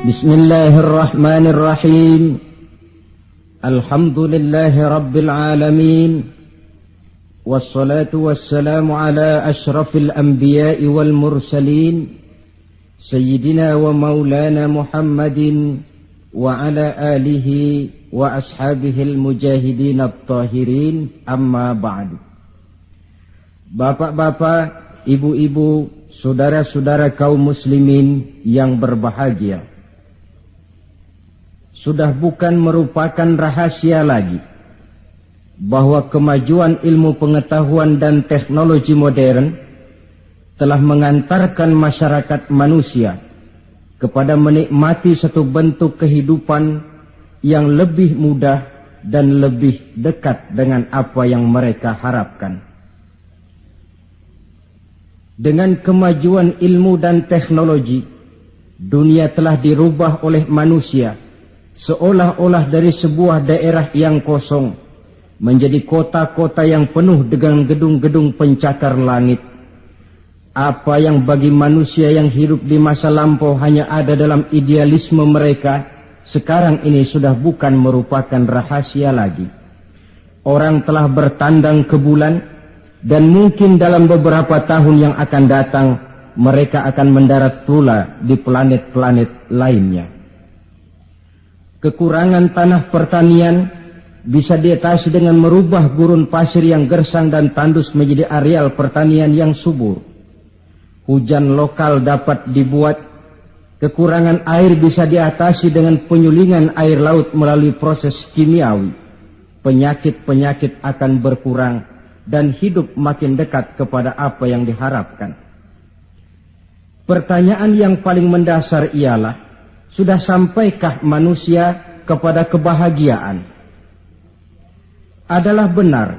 Bismillahirrahmanirrahim. Alhamdulillahi rabbil alamin. Wassalatu wassalamu ala ashrafil anbiya'i wal mursalin, Sayyidina wa maulana Muhammadin wa ala alihi wa ashabihil mujahidin at-tahirin, amma ba'du. Bapak-bapak, ibu-ibu, saudara-saudara kaum muslimin yang berbahagia, sudah bukan merupakan rahasia lagi bahwa kemajuan ilmu pengetahuan dan teknologi modern telah mengantarkan masyarakat manusia kepada menikmati satu bentuk kehidupan yang lebih mudah dan lebih dekat dengan apa yang mereka harapkan. Dengan kemajuan ilmu dan teknologi, dunia telah dirubah oleh manusia seolah-olah dari sebuah daerah yang kosong menjadi kota-kota yang penuh dengan gedung-gedung pencakar langit. Apa yang bagi manusia yang hidup di masa lampau hanya ada dalam idealisme mereka, sekarang ini sudah bukan merupakan rahasia lagi. Orang telah bertandang ke bulan, dan mungkin dalam beberapa tahun yang akan datang mereka akan mendarat pula di planet-planet lainnya. Kekurangan tanah pertanian bisa diatasi dengan merubah gurun pasir yang gersang dan tandus menjadi areal pertanian yang subur. Hujan lokal dapat dibuat. Kekurangan air bisa diatasi dengan penyulingan air laut melalui proses kimiawi. Penyakit-penyakit akan berkurang dan hidup makin dekat kepada apa yang diharapkan. Pertanyaan yang paling mendasar ialah, sudah sampaikah manusia kepada kebahagiaan? Adalah benar,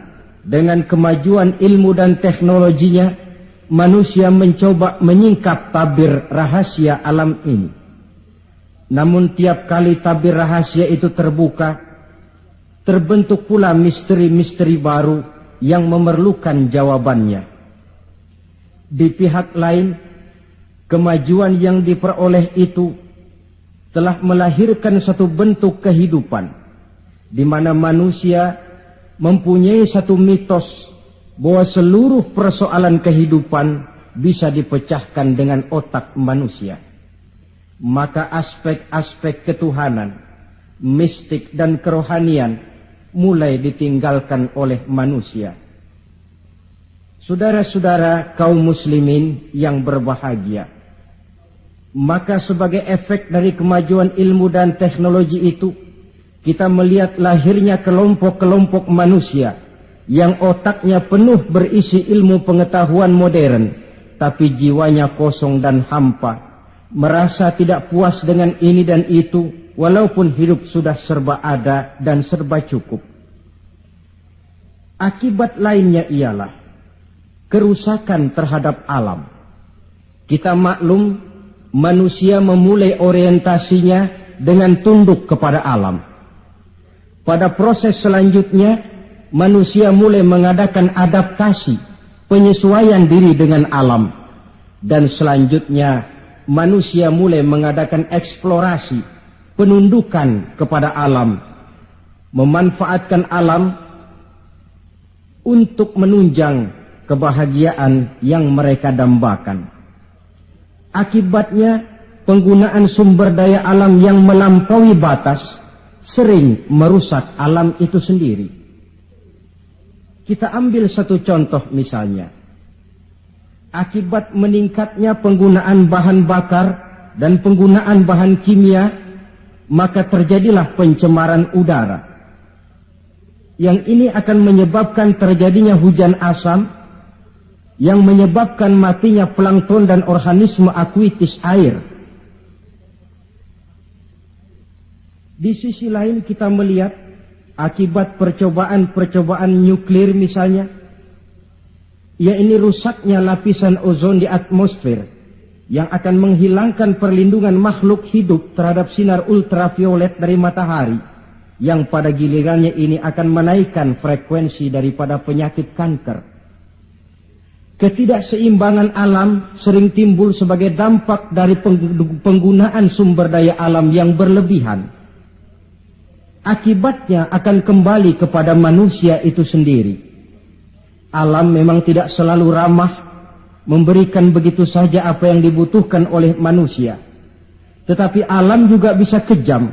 dengan kemajuan ilmu dan teknologinya, manusia mencoba menyingkap tabir rahasia alam ini. Namun tiap kali tabir rahasia itu terbuka, terbentuk pula misteri-misteri baru yang memerlukan jawabannya. Di pihak lain, kemajuan yang diperoleh itu telah melahirkan satu bentuk kehidupan di mana manusia mempunyai satu mitos bahwa seluruh persoalan kehidupan bisa dipecahkan dengan otak manusia. Maka aspek-aspek ketuhanan, mistik dan kerohanian mulai ditinggalkan oleh manusia. Saudara-saudara kaum muslimin yang berbahagia, maka sebagai efek dari kemajuan ilmu dan teknologi itu, kita melihat lahirnya kelompok-kelompok manusia yang otaknya penuh berisi ilmu pengetahuan modern, tapi jiwanya kosong dan hampa, merasa tidak puas dengan ini dan itu, walaupun hidup sudah serba ada dan serba cukup. Akibat lainnya ialah kerusakan terhadap alam. Kita maklum, manusia memulai orientasinya dengan tunduk kepada alam. Pada proses selanjutnya, manusia mulai mengadakan adaptasi, penyesuaian diri dengan alam. Dan selanjutnya, manusia mulai mengadakan eksplorasi, penundukan kepada alam, memanfaatkan alam untuk menunjang kebahagiaan yang mereka dambakan. Akibatnya, penggunaan sumber daya alam yang melampaui batas sering merusak alam itu sendiri. Kita ambil satu contoh misalnya. Akibat meningkatnya penggunaan bahan bakar dan penggunaan bahan kimia, maka terjadilah pencemaran udara. Yang ini akan menyebabkan terjadinya hujan asam, yang menyebabkan matinya plankton dan organisme akuatis air. Di sisi lain kita melihat akibat percobaan-percobaan nuklir misalnya, yaitu rusaknya lapisan ozon di atmosfer yang akan menghilangkan perlindungan makhluk hidup terhadap sinar ultraviolet dari matahari, yang pada gilirannya ini akan menaikkan frekuensi daripada penyakit kanker. Ketidakseimbangan alam sering timbul sebagai dampak dari penggunaan sumber daya alam yang berlebihan. Akibatnya akan kembali kepada manusia itu sendiri. Alam memang tidak selalu ramah, memberikan begitu saja apa yang dibutuhkan oleh manusia. Tetapi alam juga bisa kejam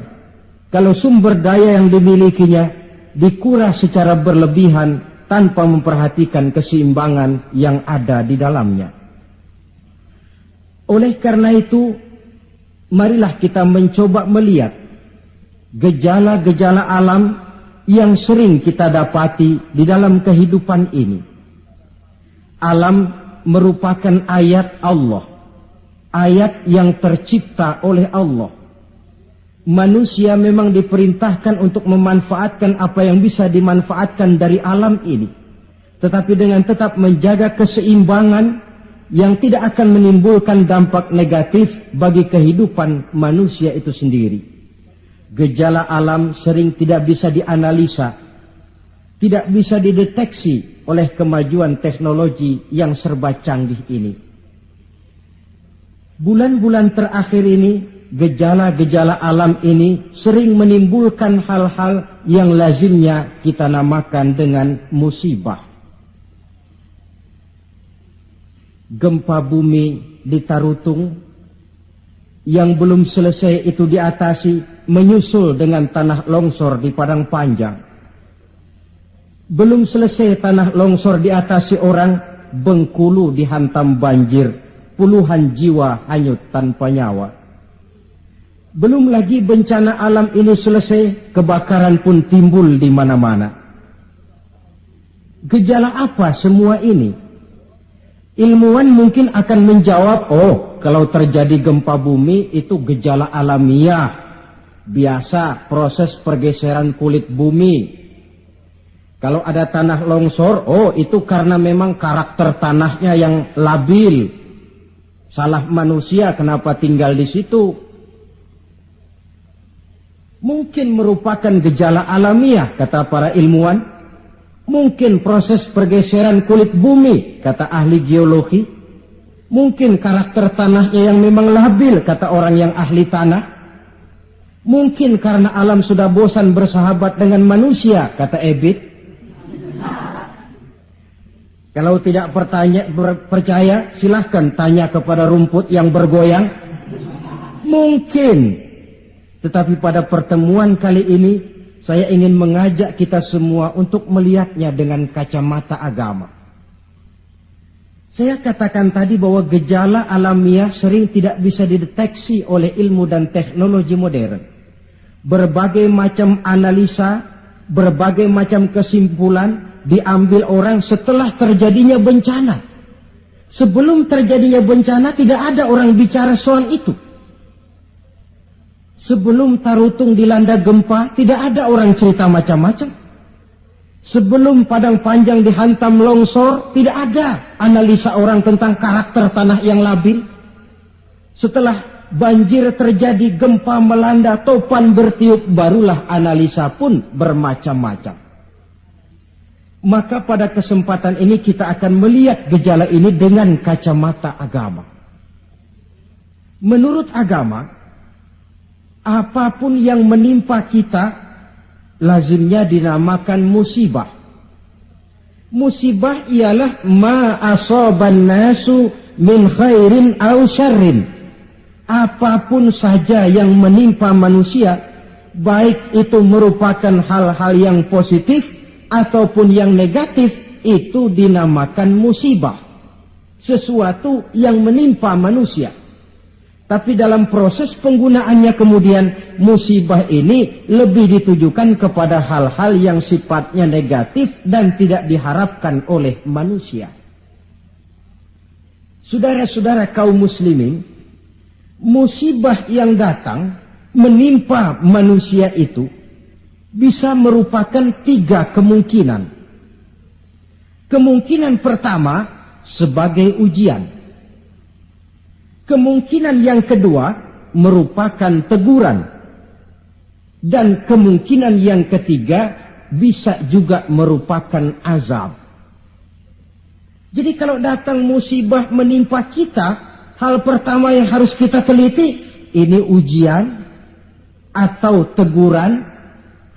kalau sumber daya yang dimilikinya dikuras secara berlebihan tanpa memperhatikan keseimbangan yang ada di dalamnya. Oleh karena itu, marilah kita mencoba melihat gejala-gejala alam yang sering kita dapati di dalam kehidupan ini. Alam merupakan ayat Allah, ayat yang tercipta oleh Allah. Manusia memang diperintahkan untuk memanfaatkan apa yang bisa dimanfaatkan dari alam ini, tetapi dengan tetap menjaga keseimbangan yang tidak akan menimbulkan dampak negatif bagi kehidupan manusia itu sendiri. Gejala alam sering tidak bisa dianalisa, tidak bisa dideteksi oleh kemajuan teknologi yang serba canggih ini. Bulan-bulan terakhir ini, gejala-gejala alam ini sering menimbulkan hal-hal yang lazimnya kita namakan dengan musibah. Gempa bumi di Tarutung yang belum selesai itu diatasi, menyusul dengan tanah longsor di Padang Panjang. Belum selesai tanah longsor diatasi orang, Bengkulu dihantam banjir, puluhan jiwa hanyut tanpa nyawa. Belum lagi bencana alam ini selesai, kebakaran pun timbul di mana-mana. Gejala apa semua ini? Ilmuwan mungkin akan menjawab, oh, kalau terjadi gempa bumi itu gejala alamiah, biasa proses pergeseran kulit bumi. Kalau ada tanah longsor, oh, itu karena memang karakter tanahnya yang labil. Salah manusia kenapa tinggal di situ? Mungkin merupakan gejala alamiah, kata para ilmuwan. Mungkin proses pergeseran kulit bumi, kata ahli geologi. Mungkin karakter tanahnya yang memang labil, kata orang yang ahli tanah. Mungkin karena alam sudah bosan bersahabat dengan manusia, kata Ebit. Kalau tidak percaya, silahkan tanya kepada rumput yang bergoyang. Mungkin. Tetapi pada pertemuan kali ini, saya ingin mengajak kita semua untuk melihatnya dengan kacamata agama. Saya katakan tadi bahwa gejala alamiah sering tidak bisa dideteksi oleh ilmu dan teknologi modern. Berbagai macam analisa, berbagai macam kesimpulan diambil orang setelah terjadinya bencana. Sebelum terjadinya bencana tidak ada orang bicara soal itu. Sebelum Tarutung dilanda gempa, tidak ada orang cerita macam-macam. Sebelum Padang Panjang dihantam longsor, tidak ada analisa orang tentang karakter tanah yang labil. Setelah banjir terjadi, gempa melanda, topan bertiup, barulah analisa pun bermacam-macam. Maka pada kesempatan ini kita akan melihat gejala ini dengan kacamata agama. Menurut agama, apapun yang menimpa kita lazimnya dinamakan musibah. Musibah ialah ma asaban nasu min khairin aw syarrin. Apapun saja yang menimpa manusia, baik itu merupakan hal-hal yang positif ataupun yang negatif, itu dinamakan musibah. Sesuatu yang menimpa manusia. Tapi dalam proses penggunaannya kemudian, musibah ini lebih ditujukan kepada hal-hal yang sifatnya negatif dan tidak diharapkan oleh manusia. Saudara-saudara kaum muslimin, musibah yang datang menimpa manusia itu bisa merupakan 3 kemungkinan. Kemungkinan pertama sebagai ujian. Kemungkinan yang kedua merupakan teguran. Dan kemungkinan yang ketiga bisa juga merupakan azab. Jadi kalau datang musibah menimpa kita, hal pertama yang harus kita teliti, ini ujian atau teguran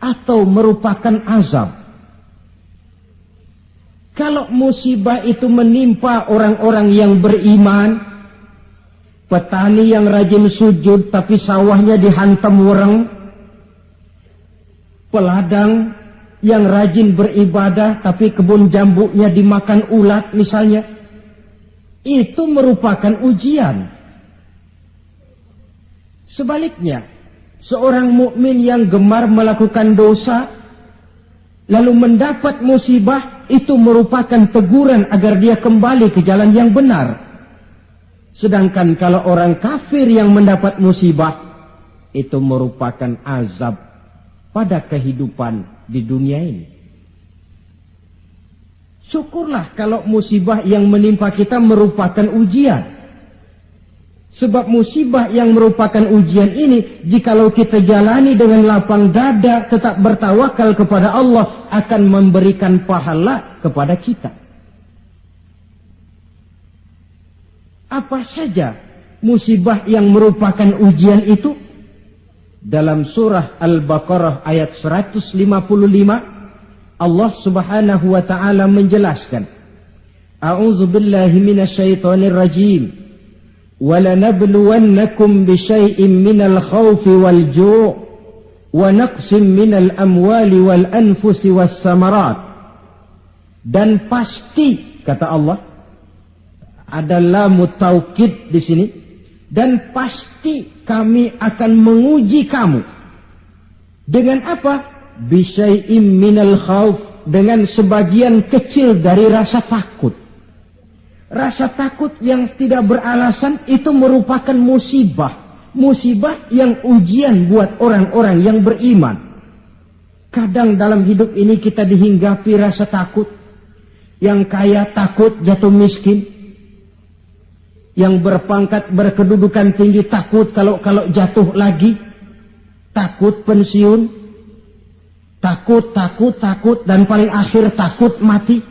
atau merupakan azab. Kalau musibah itu menimpa orang-orang yang beriman, petani yang rajin sujud tapi sawahnya dihantam wereng, peladang yang rajin beribadah tapi kebun jambunya dimakan ulat misalnya, itu merupakan ujian. Sebaliknya, seorang mukmin yang gemar melakukan dosa lalu mendapat musibah, itu merupakan teguran agar dia kembali ke jalan yang benar. Sedangkan kalau orang kafir yang mendapat musibah, itu merupakan azab pada kehidupan di dunia ini. Syukurlah kalau musibah yang menimpa kita merupakan ujian. Sebab musibah yang merupakan ujian ini, jikalau kita jalani dengan lapang dada, tetap bertawakal kepada Allah, akan memberikan pahala kepada kita. Apa saja musibah yang merupakan ujian itu? Dalam surah Al-Baqarah ayat 155, Allah subhanahu wa ta'ala menjelaskan, A'udzu billahi minasyaitonir rajim. وَلَنَبْلُوَنَّكُمْ بِشَيْءٍ مِّنَ الْخَوْفِ وَالْجُوعِ وَنَقْصٍ مِّنَ الْأَمْوَالِ وَالْأَنْفُسِ وَالثَّمَرَاتِ. Dan pasti, kata Allah, ada lamu taukid di sini, dan pasti kami akan menguji kamu. Dengan apa? بِشَيْءٍ مِّنَ الْخَوْفِ, dengan sebagian kecil dari rasa takut. Rasa takut yang tidak beralasan itu merupakan musibah. Musibah yang ujian buat orang-orang yang beriman. Kadang dalam hidup ini kita dihinggapi rasa takut. Yang kaya takut jatuh miskin. Yang berpangkat berkedudukan tinggi takut kalau jatuh lagi. Takut pensiun. Takut dan paling akhir takut mati.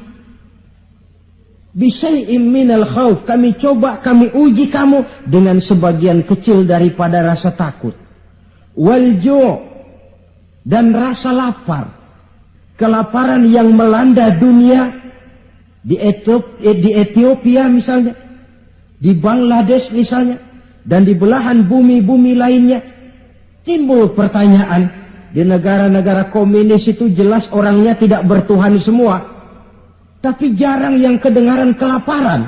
Bisyai'im minal khauf, kami coba, kami uji kamu dengan sebagian kecil daripada rasa takut. Wal ju', dan rasa lapar. Kelaparan yang melanda dunia di Ethiopia misalnya, di Bangladesh misalnya, dan di belahan bumi-bumi lainnya. Timbul pertanyaan, di negara-negara komunis itu jelas orangnya tidak bertuhan semua. Tapi jarang yang kedengaran kelaparan.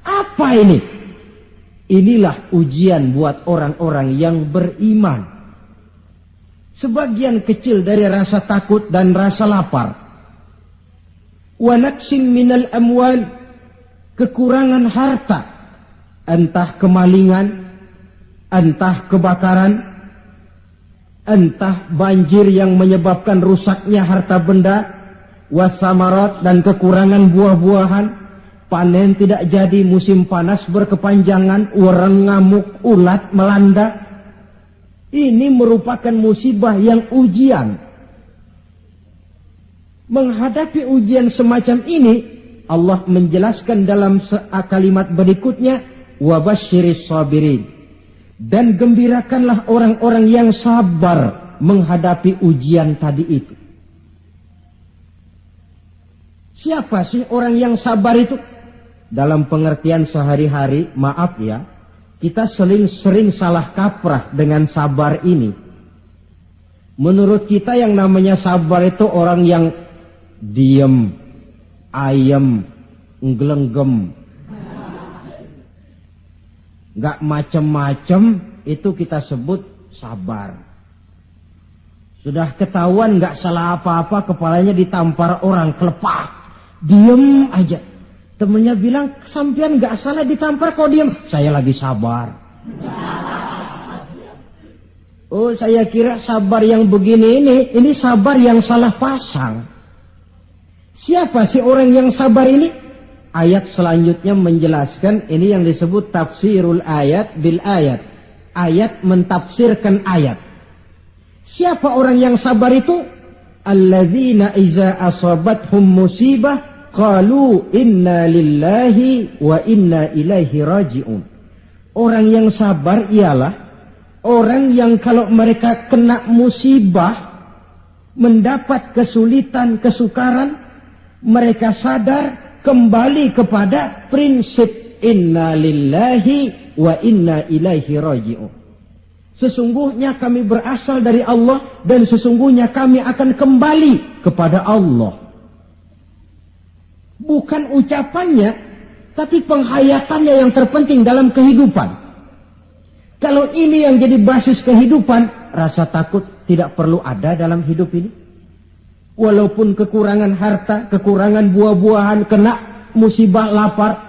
Apa ini? Inilah ujian buat orang-orang yang beriman. Sebagian kecil dari rasa takut dan rasa lapar. Wa naqsim minal amwal, kekurangan harta. Entah kemalingan, entah kebakaran, entah banjir yang menyebabkan rusaknya harta benda, wasamarat, dan kekurangan buah-buahan, panen tidak jadi, musim panas berkepanjangan, wereng ngamuk, ulat melanda. Ini merupakan musibah yang ujian. Menghadapi ujian semacam ini, Allah menjelaskan dalam kalimat berikutnya, wabasyiris sabirin, dan gembirakanlah orang-orang yang sabar menghadapi ujian tadi itu. Siapa sih orang yang sabar itu? Dalam pengertian sehari-hari, maaf ya, kita sering salah kaprah dengan sabar ini. Menurut kita yang namanya sabar itu orang yang diem, ayem, nggelenggem, gak macem-macem, itu kita sebut sabar. Sudah ketahuan gak salah apa-apa, kepalanya ditampar orang, kelepak, diem aja. Temennya bilang, sampean gak salah ditampar kok diem. Saya lagi sabar. Oh, saya kira sabar yang begini ini sabar yang salah pasang. Siapa sih orang yang sabar ini? Ayat selanjutnya menjelaskan, ini yang disebut tafsirul ayat bil ayat. Ayat mentafsirkan ayat. Siapa orang yang sabar itu? Alladzina iza asabathum musibah qalu inna lillahi wa inna ilaihi raji'un. Orang yang sabar ialah orang yang kalau mereka kena musibah, mendapat kesulitan, kesukaran, mereka sadar kembali kepada prinsip inna lillahi wa inna ilaihi raji'un. Sesungguhnya kami berasal dari Allah dan sesungguhnya kami akan kembali kepada Allah. Bukan ucapannya, tapi penghayatannya yang terpenting dalam kehidupan. Kalau ini yang jadi basis kehidupan, rasa takut tidak perlu ada dalam hidup ini. Walaupun kekurangan harta, kekurangan buah-buahan, kena musibah lapar,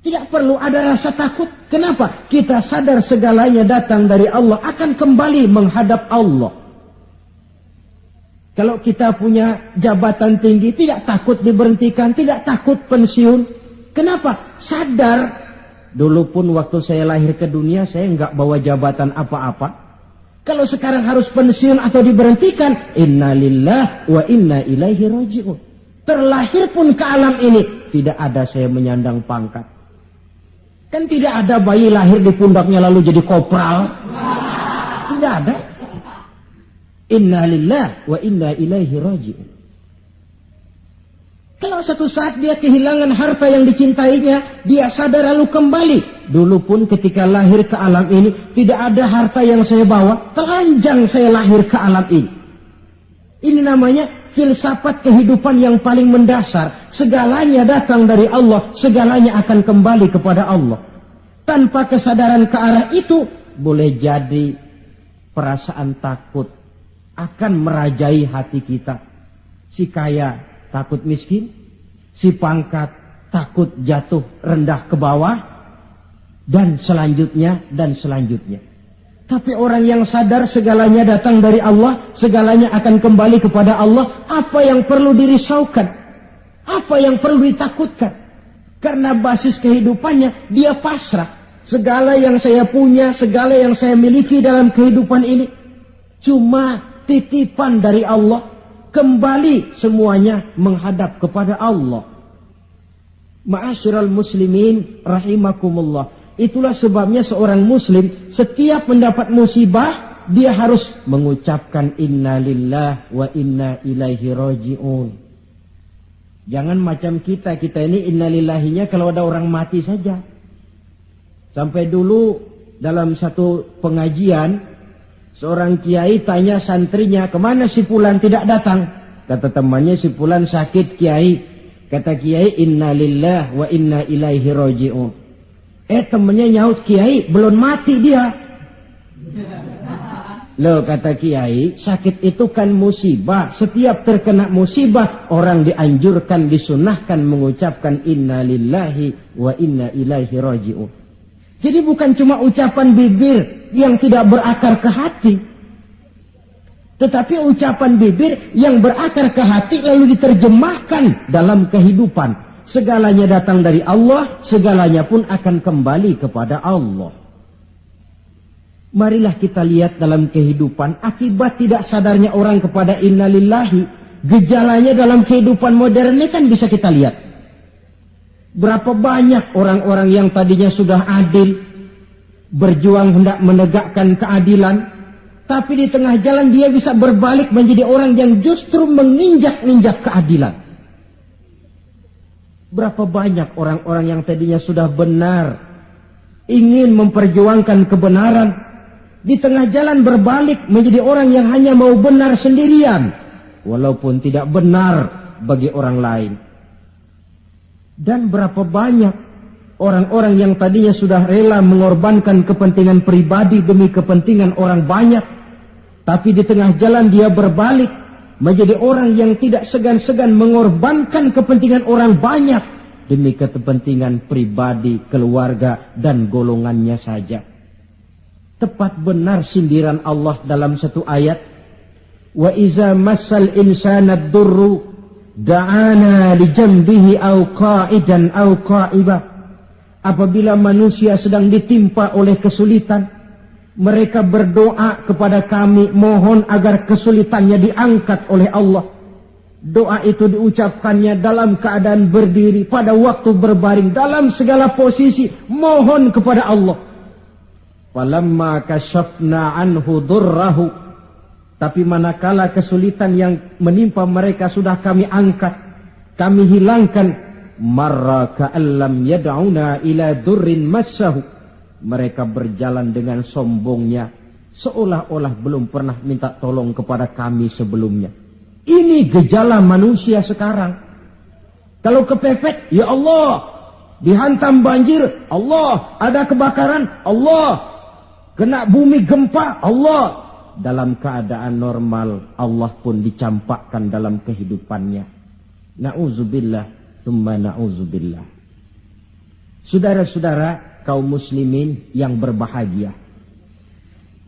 tidak perlu ada rasa takut. Kenapa? Kita sadar segalanya datang dari Allah, akan kembali menghadap Allah. Kalau kita punya jabatan tinggi, tidak takut diberhentikan, tidak takut pensiun. Kenapa? Sadar. Dulu pun waktu saya lahir ke dunia, saya enggak bawa jabatan apa-apa. Kalau sekarang harus pensiun atau diberhentikan, inna lillah wa inna ilaihi raji'un. Terlahir pun ke alam ini, tidak ada saya menyandang pangkat. Kan tidak ada bayi lahir di pundaknya lalu jadi kopral. Tidak ada. Inna lillah wa inna ilaihi raji'un. Kalau satu saat dia kehilangan harta yang dicintainya, dia sadar lalu kembali. Dulu pun ketika lahir ke alam ini, tidak ada harta yang saya bawa, telanjang saya lahir ke alam ini. Ini namanya filsafat kehidupan yang paling mendasar. Segalanya datang dari Allah, segalanya akan kembali kepada Allah. Tanpa kesadaran ke arah itu, boleh jadi perasaan takut akan merajai hati kita. Si kaya takut miskin, si pangkat takut jatuh rendah ke bawah, dan selanjutnya, dan selanjutnya. Tapi orang yang sadar segalanya datang dari Allah, segalanya akan kembali kepada Allah, apa yang perlu dirisaukan? Apa yang perlu ditakutkan? Karena basis kehidupannya, dia pasrah. Segala yang saya punya, segala yang saya miliki dalam kehidupan ini, cuma titipan dari Allah. Kembali semuanya menghadap kepada Allah. Ma'asyiral muslimin rahimakumullah. Itulah sebabnya seorang muslim setiap mendapat musibah, dia harus mengucapkan inna lillah wa inna ilaihi raji'un. Jangan macam kita ini inna lillahinya kalau ada orang mati saja. Sampai dulu dalam satu pengajian, seorang kiai tanya santrinya, kemana si fulan tidak datang? Kata temannya, si fulan sakit kiai. Kata kiai, inna lillah wa inna ilaihi raji'un. Temennya nyaut, kiai belum mati dia. Loh, kata kiai, sakit itu kan musibah. Setiap terkena musibah, orang dianjurkan, disunahkan mengucapkan inna lillahi wa inna ilaihi raji'un. Jadi bukan cuma ucapan bibir yang tidak berakar ke hati, tetapi ucapan bibir yang berakar ke hati lalu diterjemahkan dalam kehidupan. Segalanya datang dari Allah, segalanya pun akan kembali kepada Allah. Marilah kita lihat dalam kehidupan akibat tidak sadarnya orang kepada inna lillahi. Gejalanya dalam kehidupan modern ini kan bisa kita lihat. Berapa banyak orang-orang yang tadinya sudah adil, berjuang hendak menegakkan keadilan, tapi di tengah jalan dia bisa berbalik menjadi orang yang justru menginjak-injak keadilan. Berapa banyak orang-orang yang tadinya sudah benar, ingin memperjuangkan kebenaran, di tengah jalan berbalik menjadi orang yang hanya mau benar sendirian, walaupun tidak benar bagi orang lain. Dan berapa banyak orang-orang yang tadinya sudah rela mengorbankan kepentingan pribadi demi kepentingan orang banyak, tapi di tengah jalan dia berbalik menjadi orang yang tidak segan-segan mengorbankan kepentingan orang banyak demi kepentingan pribadi, keluarga, dan golongannya saja. Tepat benar sindiran Allah dalam satu ayat, wa iza massal insana ad-durru da'ana li janbihi aw qa'idan aw qa'iba. Apabila manusia sedang ditimpa oleh kesulitan, mereka berdoa kepada kami, mohon agar kesulitannya diangkat oleh Allah. Doa itu diucapkannya dalam keadaan berdiri, pada waktu berbaring, dalam segala posisi mohon kepada Allah. Falamma kasyafna anhu durrahu, tapi manakala kesulitan yang menimpa mereka sudah kami angkat, kami hilangkan, marra ka'allam yad'una ila durrin massahu, mereka berjalan dengan sombongnya seolah-olah belum pernah minta tolong kepada kami sebelumnya. Ini gejala manusia sekarang. Kalau kepepet, ya Allah. Dihantam banjir, Allah. Ada kebakaran, Allah. Kena bumi gempa, Allah. Dalam keadaan normal, Allah pun dicampakkan dalam kehidupannya. Na'udzubillah, summa na'udzubillah. Saudara-saudara kaum muslimin yang berbahagia,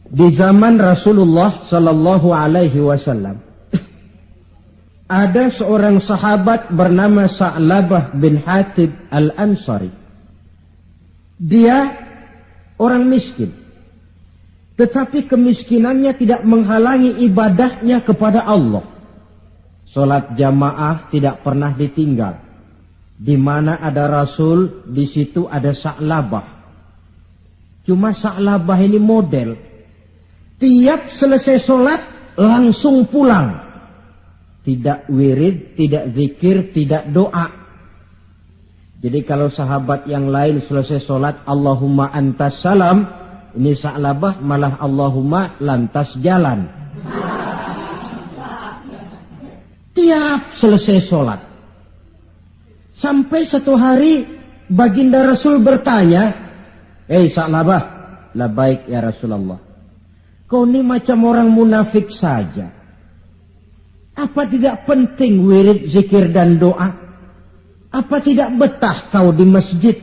di zaman Rasulullah sallallahu alaihi wasallam ada seorang sahabat bernama Sa'labah bin Hatib al-Ansari. Dia orang miskin, tetapi kemiskinannya tidak menghalangi ibadahnya kepada Allah. Salat jamaah tidak pernah ditinggal. Di mana ada Rasul, di situ ada Sa'labah. Cuma Sa'labah ini model. Tiap selesai salat langsung pulang. Tidak wirid, tidak zikir, tidak doa. Jadi kalau sahabat yang lain selesai sholat, Allahumma antas salam, ini Sa'labah malah Allahumma lantas jalan. Tiap selesai sholat. Sampai satu hari baginda Rasul bertanya, Sa'labah, labaik ya Rasulullah. Kau ini macam orang munafik saja. Apa tidak penting wirid, zikir dan doa? Apa tidak betah kau di masjid?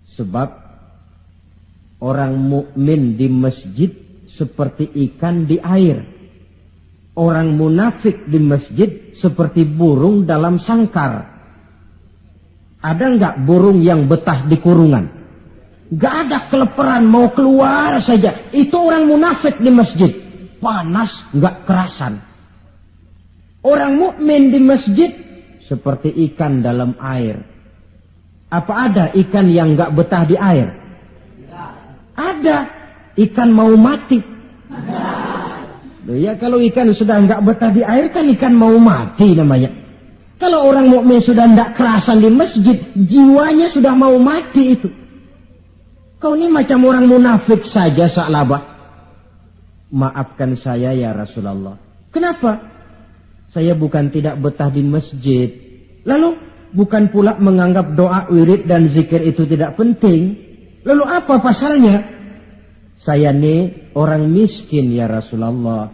Sebab orang mukmin di masjid seperti ikan di air. Orang munafik di masjid seperti burung dalam sangkar. Ada enggak burung yang betah di kurungan? Enggak ada, keleperan mau keluar saja. Itu orang munafik di masjid. Panas enggak kerasan. Orang mukmin di masjid seperti ikan dalam air. Apa ada ikan yang enggak betah di air? Ada. Ikan mau mati. Ya kalau ikan sudah enggak betah di air kan ikan mau mati namanya. Kalau orang mukmin sudah enggak kerasan di masjid, jiwanya sudah mau mati itu. Kau ini macam orang munafik saja Sa'labah. Maafkan saya ya Rasulullah. Kenapa? Saya bukan tidak betah di masjid. Lalu bukan pula menganggap doa, wirid dan zikir itu tidak penting. Lalu apa pasalnya? Saya ini orang miskin ya Rasulullah.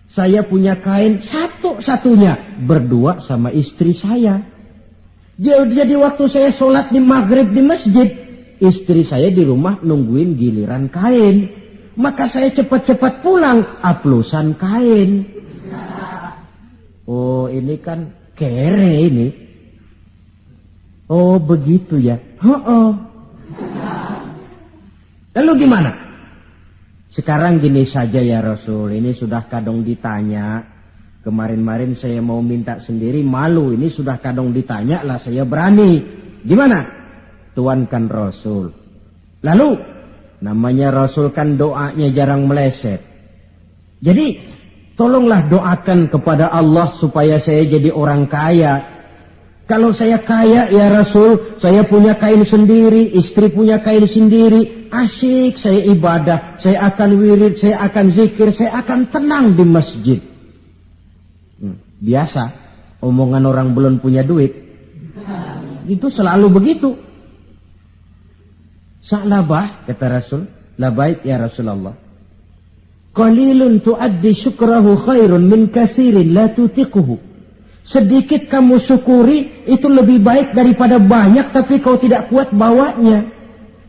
Saya punya kain satu-satunya, berdua sama istri saya. Jadi waktu saya sholat di maghrib di masjid, istri saya di rumah nungguin giliran kain. Maka saya cepat-cepat pulang, aplusan kain. Oh ini kan kere ini. Oh begitu ya. Lalu gimana? Sekarang gini saja ya Rasul. Ini sudah kadang ditanya. Kemarin-marin saya mau minta sendiri, malu. Ini sudah kadang ditanya lah, saya berani. Gimana? Tuankan Rasul. Lalu namanya Rasul kan doanya jarang meleset. Jadi tolonglah doakan kepada Allah supaya saya jadi orang kaya. Kalau saya kaya ya Rasul, saya punya kain sendiri, istri punya kain sendiri, asyik saya ibadah, saya akan wirid, saya akan zikir, saya akan tenang di masjid. Biasa, omongan orang belum punya duit. Itu selalu begitu. Sa'labah, kata Rasul, labaik ya Rasulullah. Qalilun tuaddi syukrahu khairun min kasirin la tutiquhu. Sedikit kamu syukuri itu lebih baik daripada banyak tapi kau tidak kuat bawanya.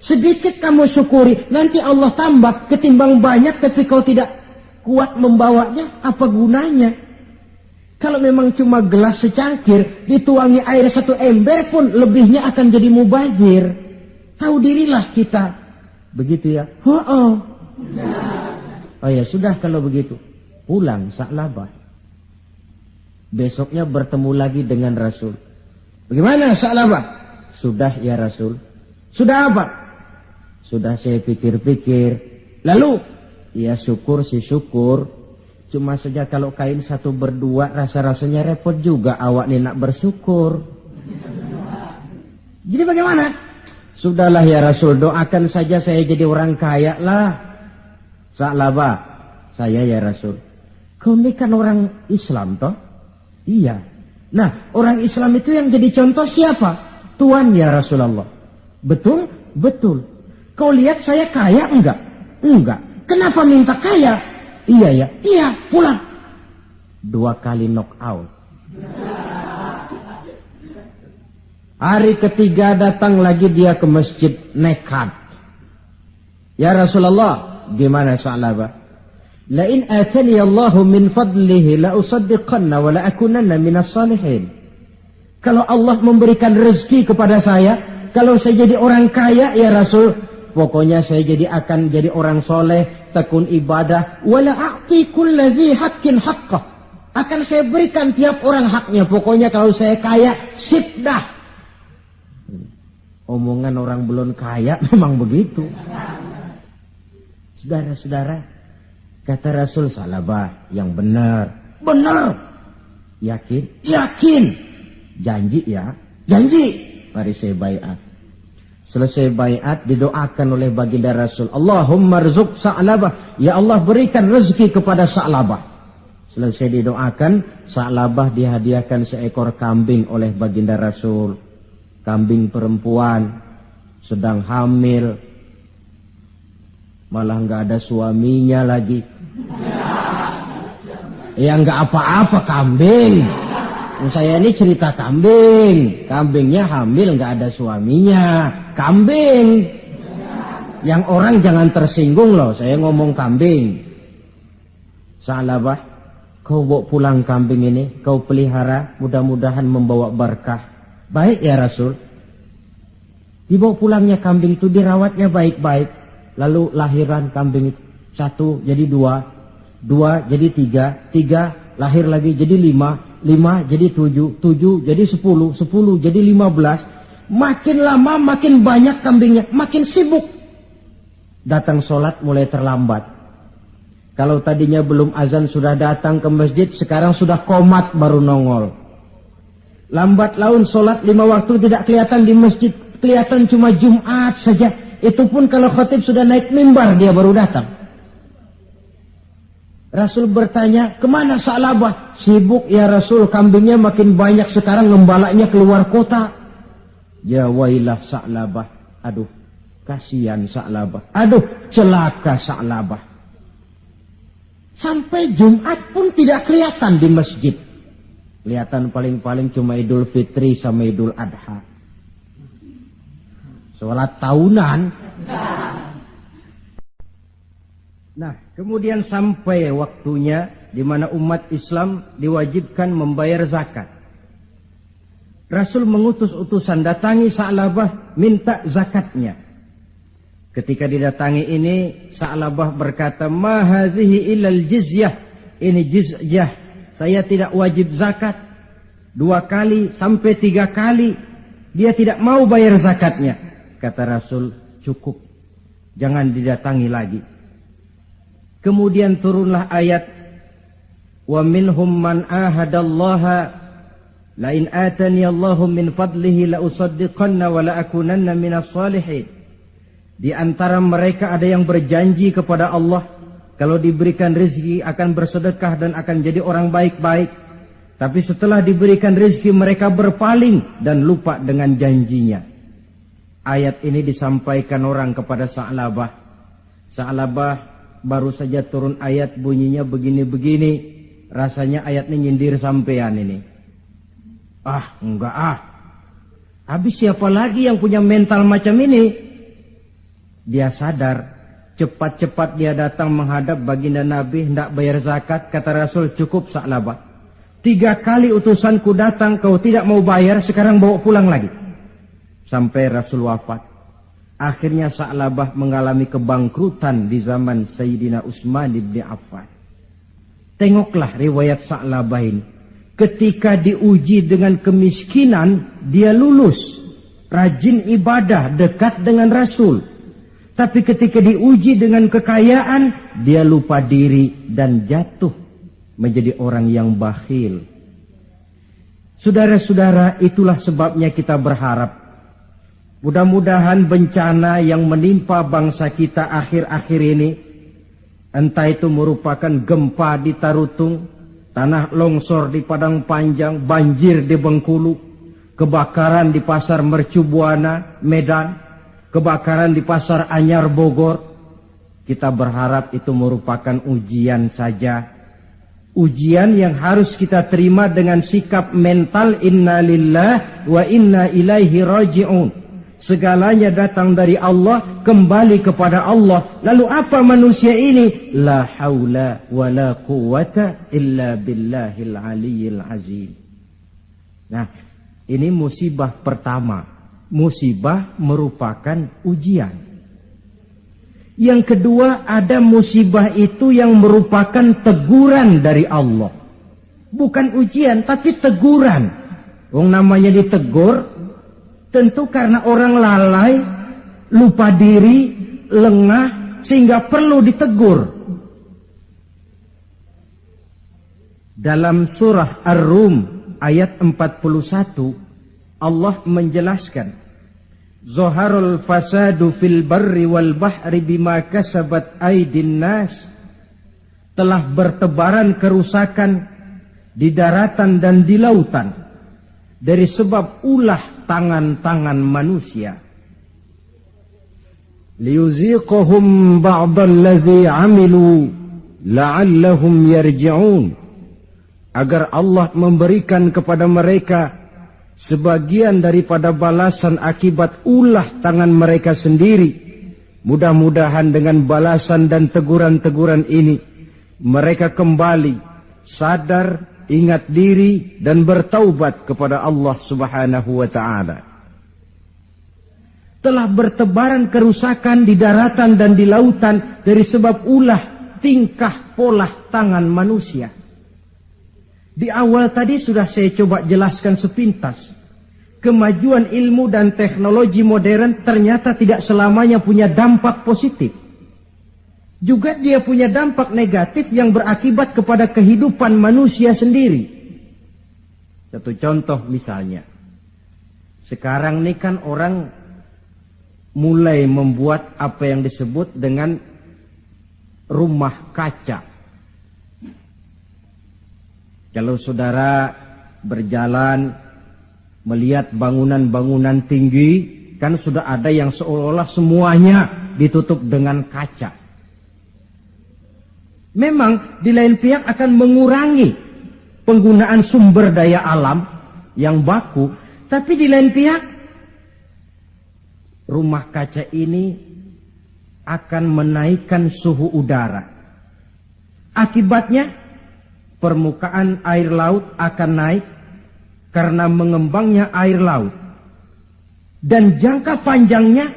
Sedikit kamu syukuri nanti Allah tambah ketimbang banyak tapi kau tidak kuat membawanya, apa gunanya? Kalau memang cuma gelas secangkir dituangi air satu ember pun lebihnya akan jadi mubazir. Tahu dirilah kita. Begitu ya. Oh ya sudah kalau begitu pulang Sa'labah. Besoknya bertemu lagi dengan Rasul. Bagaimana Sa'labah? Sudah ya Rasul. Sudah apa? Sudah saya pikir-pikir. Lalu? Ya syukur sih syukur. Cuma saja kalau kain satu berdua rasa-rasanya repot juga awak nih nak bersyukur. Jadi bagaimana? Sudahlah ya Rasul, doakan saja saya jadi orang kaya lah. Sa'labah, saya ya Rasul. Kau ini kan orang Islam toh? Iya. Nah, orang Islam itu yang jadi contoh siapa? Tuhan ya Rasulullah. Betul? Betul. Kau lihat saya kaya enggak? Enggak. Kenapa minta kaya? Iya ya. Iya, pulang. 2 kali knock out. Hari ketiga datang lagi dia ke masjid nekat. Ya Rasulullah, gimana Sa'labah? La in atani Allahu min fadlihi la usaddiqanna wa la akunanna minas salihin. Kalau Allah memberikan rezeki kepada saya, kalau saya jadi orang kaya ya Rasul, pokoknya saya akan jadi orang soleh, tekun ibadah, wala a'ti kulladzi haqqin haqqah. Akan saya berikan tiap orang haknya. Pokoknya kalau saya kaya, sip dah. Omongan orang belum kaya memang begitu. Saudara-saudara, kata Rasul, Sa'labah yang benar. Benar. Yakin? Yakin. Janji ya? Janji. Mari saya baiat. Selesai baiat didoakan oleh baginda Rasul. Allahumma rzuq Sa'labah. Ya Allah berikan rezeki kepada Sa'labah. Selesai didoakan, Sa'labah dihadiahkan seekor kambing oleh baginda Rasul. Kambing perempuan, sedang hamil. Malah nggak ada suaminya lagi. Ya nggak apa-apa kambing. Saya ini cerita kambing. Kambingnya hamil nggak ada suaminya. Kambing. Yang orang jangan tersinggung loh. Saya ngomong kambing. Sa'labah, kau bawa pulang kambing ini. Kau pelihara. Mudah-mudahan membawa berkah. Baik ya Rasul. Dibawa pulangnya kambing itu, dirawatnya baik-baik. Lalu lahiran kambing itu. 1 jadi 2. 2 jadi 3. 3 lahir lagi jadi 5. 5 jadi 7. 7 jadi 10. 10 jadi 15. Makin lama makin banyak kambingnya. Makin sibuk. Datang sholat mulai terlambat. Kalau tadinya belum azan sudah datang ke masjid, sekarang sudah qomat baru nongol. Lambat laun sholat 5 waktu tidak kelihatan di masjid. Kelihatan cuma Jumat saja. Itu pun kalau khatib sudah naik mimbar dia baru datang. Rasul bertanya, kemana Sa'labah? Sibuk ya Rasul, kambingnya makin banyak sekarang, ngembalaknya keluar kota. Ya wailah Sa'labah. Aduh, kasihan Sa'labah. Aduh, celaka Sa'labah. Sampai Jumat pun tidak kelihatan di masjid. Kelihatan paling-paling cuma Idul Fitri sama Idul Adha. Sholat tahunan. Nah, kemudian sampai waktunya di mana umat Islam diwajibkan membayar zakat. Rasul mengutus utusan, datangi Sa'labah, minta zakatnya. Ketika didatangi ini, Sa'labah berkata, ma hadhihi illal jizyah. Ini jizyah. Saya tidak wajib zakat. 2 kali sampai 3 kali. Dia tidak mau bayar zakatnya. Kata Rasul, cukup. Jangan didatangi lagi. Kemudian turunlah ayat. Wa minhum man ahadallaha la in atani Allahu min fadlihi la usaddiqanna wa la akunanna minas salihin. Di antara mereka ada yang berjanji kepada Allah, kalau diberikan rezeki akan bersedekah dan akan jadi orang baik-baik. Tapi setelah diberikan rezeki mereka berpaling dan lupa dengan janjinya. Ayat ini disampaikan orang kepada Sa'labah. Sa'labah baru saja turun ayat bunyinya begini-begini. Rasanya ayat ini nyindir sampean ini. Ah, enggak ah. Habis siapa lagi yang punya mental macam ini? Dia sadar. Cepat-cepat dia datang menghadap baginda Nabi, hendak bayar zakat. Kata Rasul, cukup Sa'labah. 3 kali utusanku datang, kau tidak mau bayar, sekarang bawa pulang lagi. Sampai Rasul wafat. Akhirnya Sa'labah mengalami kebangkrutan di zaman Sayyidina Utsman bin Affan. Tengoklah riwayat Sa'labah ini. Ketika diuji dengan kemiskinan, dia lulus. Rajin ibadah, dekat dengan Rasul. Tapi ketika diuji dengan kekayaan, dia lupa diri dan jatuh menjadi orang yang bakhil. Saudara-saudara, itulah sebabnya kita berharap mudah-mudahan bencana yang menimpa bangsa kita akhir-akhir ini, entah itu merupakan gempa di Tarutung, tanah longsor di Padang Panjang, banjir di Bengkulu, kebakaran di Pasar Mercubuana, Medan, kebakaran di Pasar Anyar, Bogor, kita berharap itu merupakan ujian saja. Ujian yang harus kita terima dengan sikap mental inna lillah wa inna ilaihi raji'un. Segalanya datang dari Allah, kembali kepada Allah. Lalu apa manusia ini? La haula wa la quwata illa billahil aliyyil azim. Nah, ini musibah pertama. Musibah merupakan ujian. Yang kedua, ada musibah itu yang merupakan teguran dari Allah. Bukan ujian, tapi teguran. Wong namanya ditegur, tentu karena orang lalai, lupa diri, lengah, sehingga perlu ditegur. Dalam surah Ar-Rum ayat 41, Allah menjelaskan, Zoharul fasadu fil barri wal bahri bima kasabat aydin nas. Telah bertebaran kerusakan di daratan dan di lautan dari sebab ulah tangan-tangan manusia. Liyuziqahum ba'dallazi amilu la'allahum yarji'un. Agar Allah memberikan kepada mereka sebagian daripada balasan akibat ulah tangan mereka sendiri. Mudah-mudahan dengan balasan dan teguran-teguran ini mereka kembali sadar, ingat diri dan bertaubat kepada Allah Subhanahu wa ta'ala. Telah bertebaran kerusakan di daratan dan di lautan dari sebab ulah tingkah pola tangan manusia. Di awal tadi sudah saya coba jelaskan sepintas. Kemajuan ilmu dan teknologi modern ternyata tidak selamanya punya dampak positif. Juga dia punya dampak negatif yang berakibat kepada kehidupan manusia sendiri. Satu contoh misalnya. Sekarang ini kan orang mulai membuat apa yang disebut dengan rumah kaca. Kalau saudara berjalan melihat bangunan-bangunan tinggi, kan sudah ada yang seolah-olah semuanya ditutup dengan kaca. Memang di lain pihak akan mengurangi penggunaan sumber daya alam yang baku, tapi di lain pihak rumah kaca ini akan menaikkan suhu udara. Akibatnya permukaan air laut akan naik karena mengembangnya air laut. Dan jangka panjangnya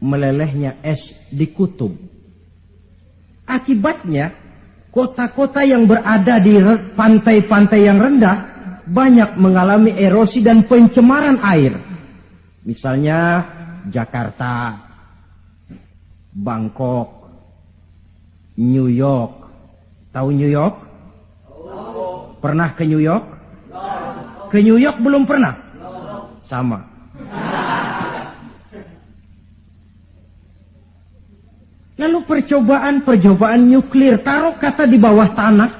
melelehnya es di kutub. Akibatnya kota-kota yang berada di pantai-pantai yang rendah banyak mengalami erosi dan pencemaran air. Misalnya Jakarta, Bangkok, New York. Tahu New York? Pernah ke New York? Ke New York belum pernah? Sama. Lalu percobaan nuklir, taruh kata di bawah tanah.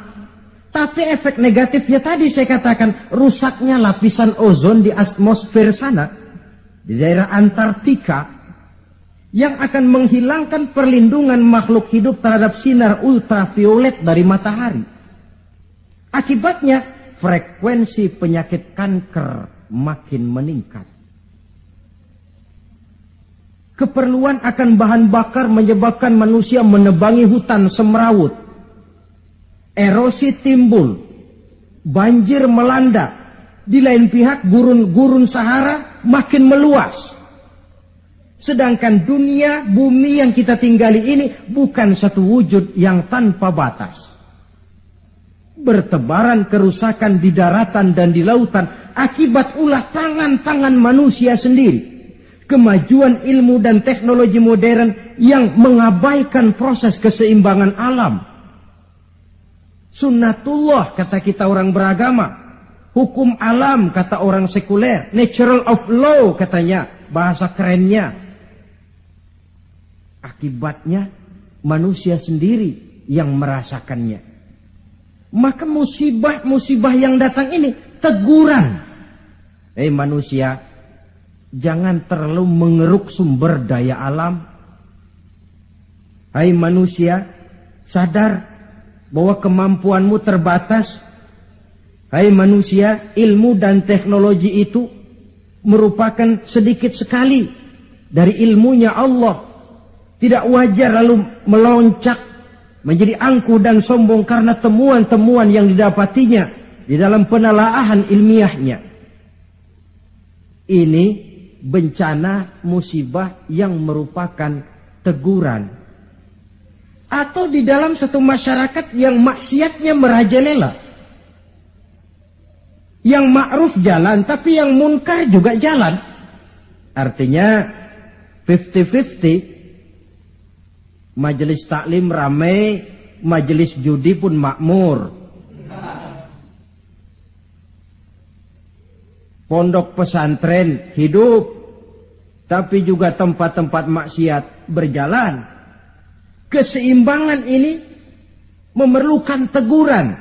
Tapi efek negatifnya tadi saya katakan, rusaknya lapisan ozon di atmosfer sana, di daerah Antartika, yang akan menghilangkan perlindungan makhluk hidup terhadap sinar ultraviolet dari matahari. Akibatnya frekuensi penyakit kanker makin meningkat. Keperluan akan bahan bakar menyebabkan manusia menebangi hutan semrawut. Erosi timbul, banjir melanda. Di lain pihak gurun-gurun Sahara makin meluas. Sedangkan dunia, bumi yang kita tinggali ini bukan satu wujud yang tanpa batas. bertebaran kerusakan di daratan dan di lautan akibat ulah tangan-tangan manusia sendiri. Kemajuan ilmu dan teknologi modern yang mengabaikan proses keseimbangan alam. Sunnatullah kata kita orang beragama. Hukum alam kata orang sekuler. Natural of law katanya, bahasa kerennya. Akibatnya manusia sendiri yang merasakannya. Maka musibah-musibah yang datang ini teguran. Manusia, jangan terlalu mengeruk sumber daya alam. Hai manusia, sadar bahwa kemampuanmu terbatas. Hai manusia, ilmu dan teknologi itu merupakan sedikit sekali dari ilmunya Allah. Tidak wajar lalu meloncat menjadi angkuh dan sombong karena temuan-temuan yang didapatinya di dalam penelaahan ilmiahnya. Ini bencana musibah yang merupakan teguran. Atau di dalam satu masyarakat yang maksiatnya merajalela. Yang ma'ruf jalan, tapi yang munkar juga jalan. Artinya 50-50. Majelis taklim ramai, majelis judi pun makmur. Pondok pesantren hidup, tapi juga tempat-tempat maksiat berjalan. Keseimbangan ini memerlukan teguran.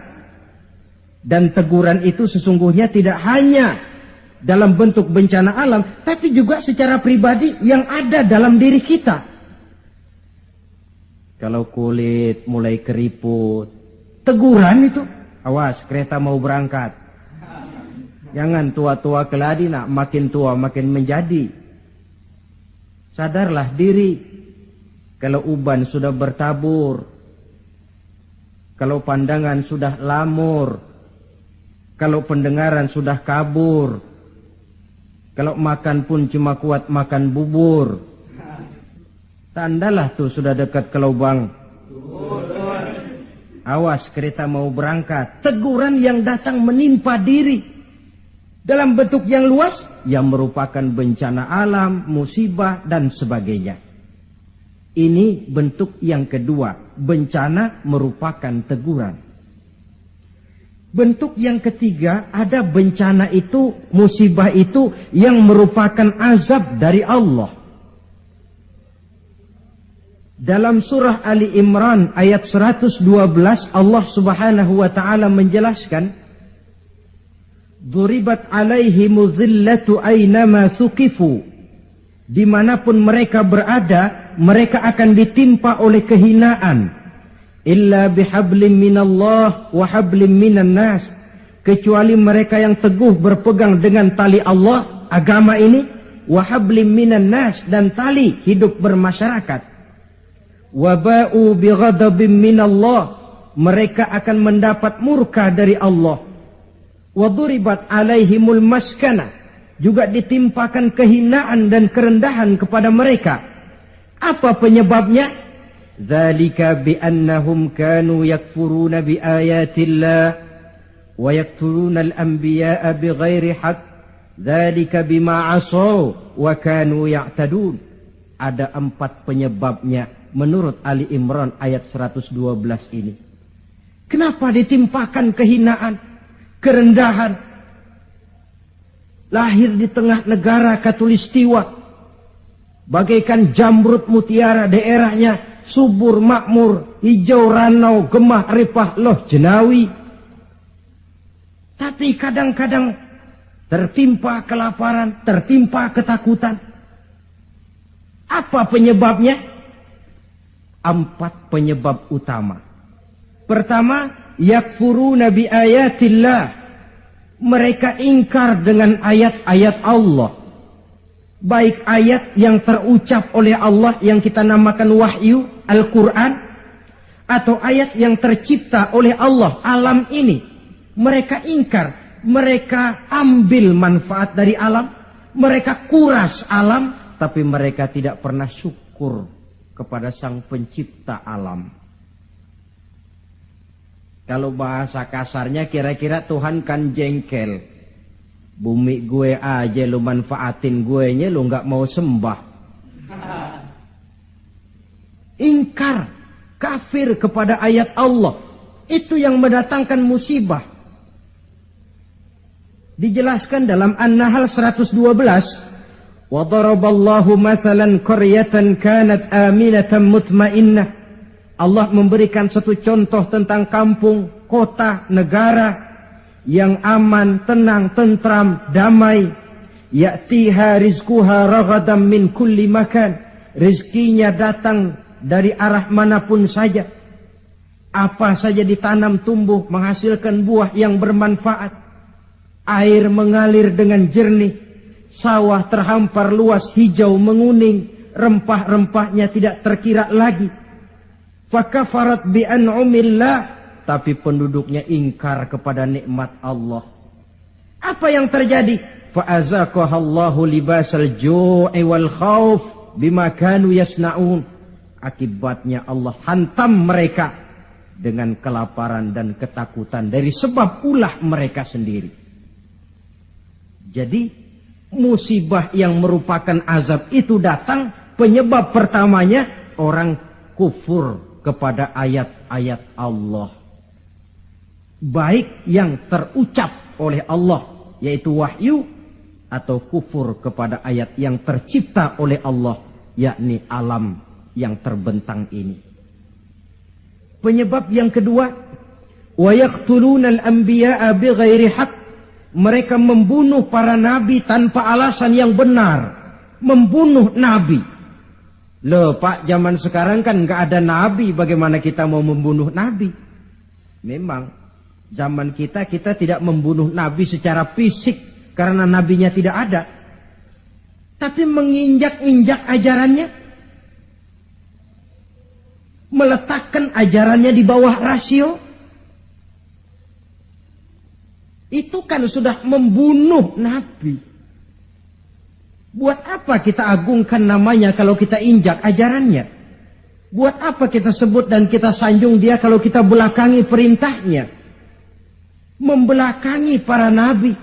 Dan teguran itu sesungguhnya tidak hanya dalam bentuk bencana alam, tapi juga secara pribadi yang ada dalam diri kita. Kalau kulit mulai keriput, teguran itu, awas kereta mau berangkat. Jangan tua-tua keladi nak, makin tua makin menjadi. Sadarlah diri. Kalau uban sudah bertabur, kalau pandangan sudah lamur, kalau pendengaran sudah kabur, kalau makan pun cuma kuat makan bubur, tandalah tuh sudah dekat ke lubang. Awas kereta mau berangkat. Teguran yang datang menimpa diri dalam bentuk yang luas, yang merupakan bencana alam, musibah, dan sebagainya. Ini bentuk yang kedua. Bencana merupakan teguran. Bentuk yang ketiga, ada bencana itu, musibah itu yang merupakan azab dari Allah. Dalam surah Ali Imran ayat 112, Allah subhanahu wa ta'ala menjelaskan, Duribat alaihimu zillatu aynama thuqifu. Dimanapun mereka berada, mereka akan ditimpa oleh kehinaan. Illa bihablim minallah wa hablim minan nas. Kecuali mereka yang teguh berpegang dengan tali Allah, agama ini, wa hablim minan nas, dan tali hidup bermasyarakat. Wa ba'u bighadabim minallah. Mereka akan mendapat murka dari Allah. Waduribat alaihimul maskana, juga ditimpakan kehinaan dan kerendahan kepada mereka. Apa penyebabnya? Dzalika biannahum kanu yakfuruna biayatillah wa yaqtuluna al-anbiya'a bighairi haqq. Dzalika bima 'asaw wa kanu ya'tadun. Ada 4 penyebabnya menurut Ali Imran ayat 112 ini. Kenapa ditimpakan kehinaan, kerendahan? Lahir di tengah negara Katulistiwa, bagaikan jamrut mutiara, daerahnya subur makmur, hijau ranau, gemah ripah loh jenawi. Tapi kadang-kadang tertimpa kelaparan, tertimpa ketakutan. Apa penyebabnya? 4 penyebab utama. Pertama, yakfuruna bi ayatillah. Mereka ingkar dengan ayat-ayat Allah. Baik ayat yang terucap oleh Allah yang kita namakan wahyu, Al-Quran, atau ayat yang tercipta oleh Allah, alam ini. Mereka ingkar, mereka ambil manfaat dari alam, mereka kuras alam, tapi mereka tidak pernah syukur kepada Sang Pencipta alam. Kalau bahasa kasarnya kira-kira Tuhan kan jengkel. Bumi gue aja lu manfaatin gue nya, lu gak mau sembah. Ingkar, kafir kepada ayat Allah. Itu yang mendatangkan musibah. Dijelaskan dalam An-Nahl 112. Wa daraballahu mathalan qaryatan kanat aminatan mutmainnah. Allah memberikan satu contoh tentang kampung, kota, negara yang aman, tenang, tentram, damai. Ya'tiha rizquha raghadan min kulli makan. Rizkinya datang dari arah manapun saja. Apa saja ditanam tumbuh menghasilkan buah yang bermanfaat. Air mengalir dengan jernih. Sawah terhampar luas hijau menguning. Rempah-rempahnya tidak terkira lagi. Fakafarat bi an'umillah, tapi penduduknya ingkar kepada nikmat Allah. Apa yang terjadi? Fa'azaqahallahu libasal ju'i wal khauf bima kanu yasnaun. Akibatnya Allah hantam mereka dengan kelaparan dan ketakutan dari sebab ulah mereka sendiri. Jadi musibah yang merupakan azab itu datang, penyebab pertamanya orang kufur kepada ayat-ayat Allah. Baik yang terucap oleh Allah, yaitu wahyu, atau kufur kepada ayat yang tercipta oleh Allah, yakni alam yang terbentang ini. Penyebab yang kedua, wa yaqtulunal anbiya'a bighairi haqq. Mereka membunuh para nabi tanpa alasan yang benar. Membunuh nabi. Loh Pak, zaman sekarang kan nggak ada nabi, bagaimana kita mau membunuh nabi? Memang zaman kita tidak membunuh nabi secara fisik karena nabinya tidak ada. Tapi menginjak-injak ajarannya, meletakkan ajarannya di bawah rasio, itu kan sudah membunuh nabi. Buat apa kita agungkan namanya kalau kita injak ajarannya? Buat apa kita sebut dan kita sanjung dia kalau kita belakangi perintahnya? Membelakangi para nabi.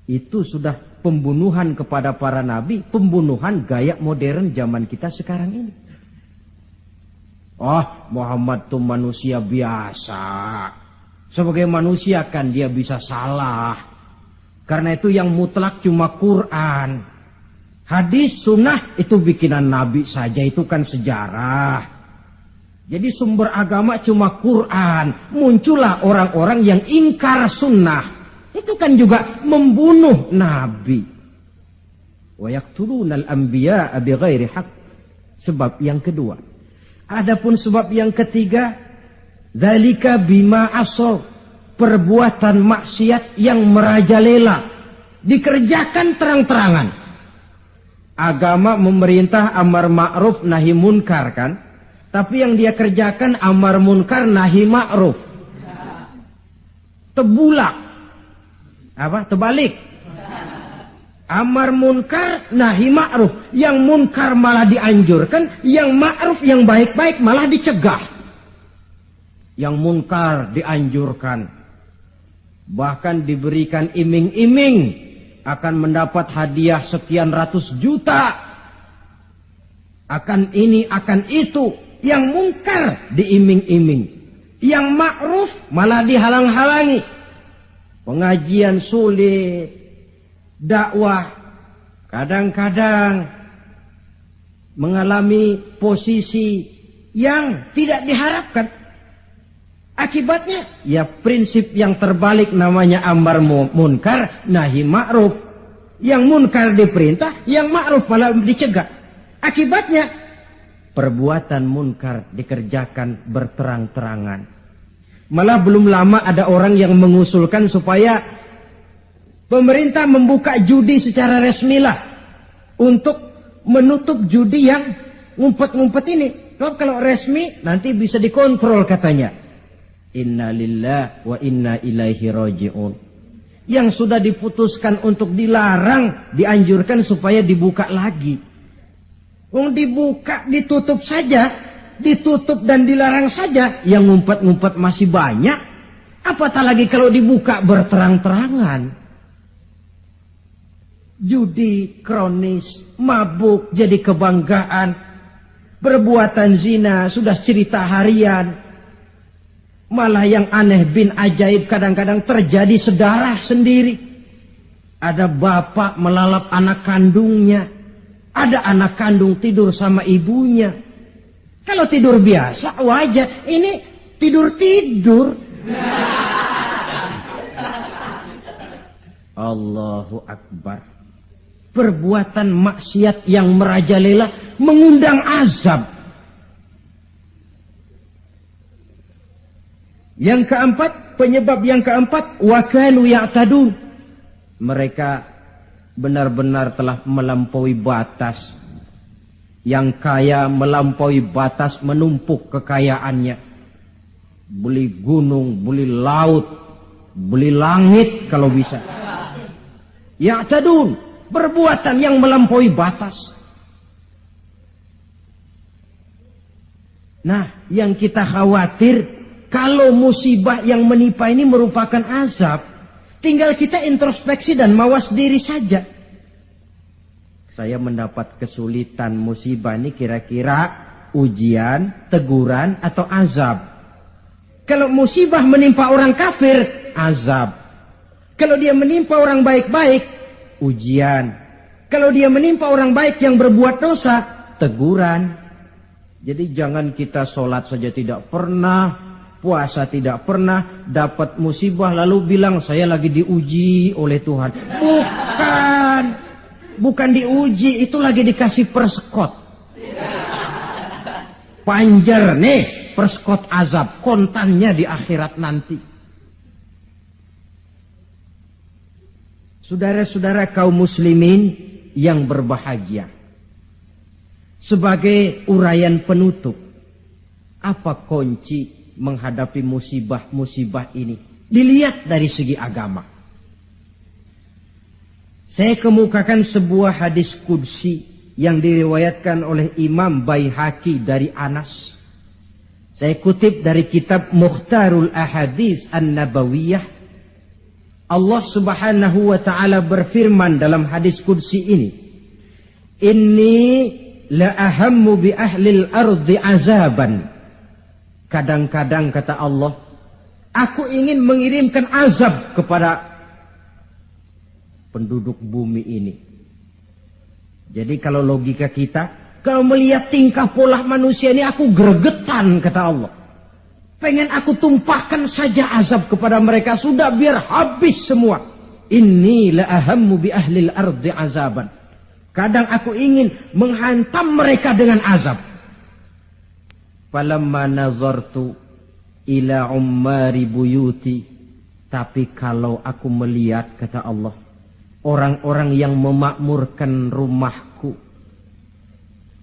Itu sudah pembunuhan kepada para nabi, pembunuhan gaya modern zaman kita sekarang ini. Muhammad itu manusia biasa. Sebagai manusia kan dia bisa salah. Karena itu yang mutlak cuma Quran. Hadis, sunnah itu bikinan Nabi saja, itu kan sejarah. Jadi sumber agama cuma Quran. Muncullah orang-orang yang ingkar sunnah. Itu kan juga membunuh Nabi. Wa yaqtulunal anbiya'a bighairi haqq. Sebab yang kedua. Adapun sebab yang ketiga, dzalika bima asaw. Perbuatan maksiat yang merajalela, dikerjakan terang-terangan. Agama memerintah amar ma'ruf nahi munkar kan, tapi yang dia kerjakan amar munkar nahi ma'ruf. Tebulak terbalik. Amar munkar nahi ma'ruf, yang munkar malah dianjurkan, yang ma'ruf yang baik-baik malah dicegah. Yang munkar dianjurkan, bahkan diberikan iming-iming akan mendapat hadiah sekian ratus juta, akan ini akan itu. Yang munkar diiming-iming, yang ma'ruf malah dihalang-halangi. Pengajian sulit, dakwah kadang-kadang mengalami posisi yang tidak diharapkan. Akibatnya, ya prinsip yang terbalik namanya amar munkar, nahi ma'ruf. Yang munkar diperintah, yang ma'ruf malah dicegah. Akibatnya, perbuatan munkar dikerjakan berterang-terangan. Malah belum lama ada orang yang mengusulkan supaya pemerintah membuka judi secara resmilah untuk menutup judi yang ngumpet-ngumpet ini. Kalau resmi, nanti bisa dikontrol katanya. Inna lillahi wa inna ilaihi raji'un. Yang sudah diputuskan untuk dilarang, dianjurkan supaya dibuka lagi. Dibuka, ditutup saja, ditutup dan dilarang saja, yang ngumpet-ngumpet masih banyak. Apatah lagi kalau dibuka berterang-terangan. Judi kronis, mabuk jadi kebanggaan, perbuatan zina sudah cerita harian. Malah yang aneh bin ajaib kadang-kadang terjadi sedarah sendiri. Ada bapak melalap anak kandungnya, ada anak kandung tidur sama ibunya. Kalau tidur biasa wajar, ini tidur-tidur. Allahu Akbar. Perbuatan maksiat yang merajalela mengundang azab. Yang keempat, penyebab yang keempat, wa kanu ya'tadun. Mereka benar-benar telah melampaui batas. Yang kaya melampaui batas menumpuk kekayaannya. Beli gunung, beli laut, beli langit kalau bisa. Ya'tadun, perbuatan yang melampaui batas. Nah, yang kita khawatir, kalau musibah yang menimpa ini merupakan azab, tinggal kita introspeksi dan mawas diri saja. Saya mendapat kesulitan, musibah ini kira-kira ujian, teguran, atau azab. Kalau musibah menimpa orang kafir, azab. Kalau dia menimpa orang baik-baik, ujian. Kalau dia menimpa orang baik yang berbuat dosa, teguran. Jadi jangan kita sholat saja tidak pernah, puasa tidak pernah, dapat musibah lalu bilang saya lagi diuji oleh Tuhan. Bukan diuji, itu lagi dikasih perskot. Panjer nih, perskot azab, kontannya di akhirat nanti. Saudara-saudara kaum muslimin yang berbahagia. Sebagai uraian penutup, apa kunci menghadapi musibah-musibah ini? Dilihat dari segi agama. Saya kemukakan sebuah hadis qudsi yang diriwayatkan oleh Imam Baihaqi dari Anas. Saya kutip dari kitab Mukhtarul Ahadits An-Nabawiyah. Allah Subhanahu wa taala berfirman dalam hadis qudsi ini, "Inni la ahammu bi ahlil ardi azaban." Kadang-kadang kata Allah, aku ingin mengirimkan azab kepada penduduk bumi ini. Jadi kalau logika kita, kalau melihat tingkah pola manusia ini aku gregetan kata Allah. Pengen aku tumpahkan saja azab kepada mereka, sudah biar habis semua. Inni la ahammu bi ahlil ardi azaban. Kadang aku ingin menghantam mereka dengan azab. Falamma nazartu ila ummari buyuti. Tapi kalau aku melihat, kata Allah, orang-orang yang memakmurkan rumahku.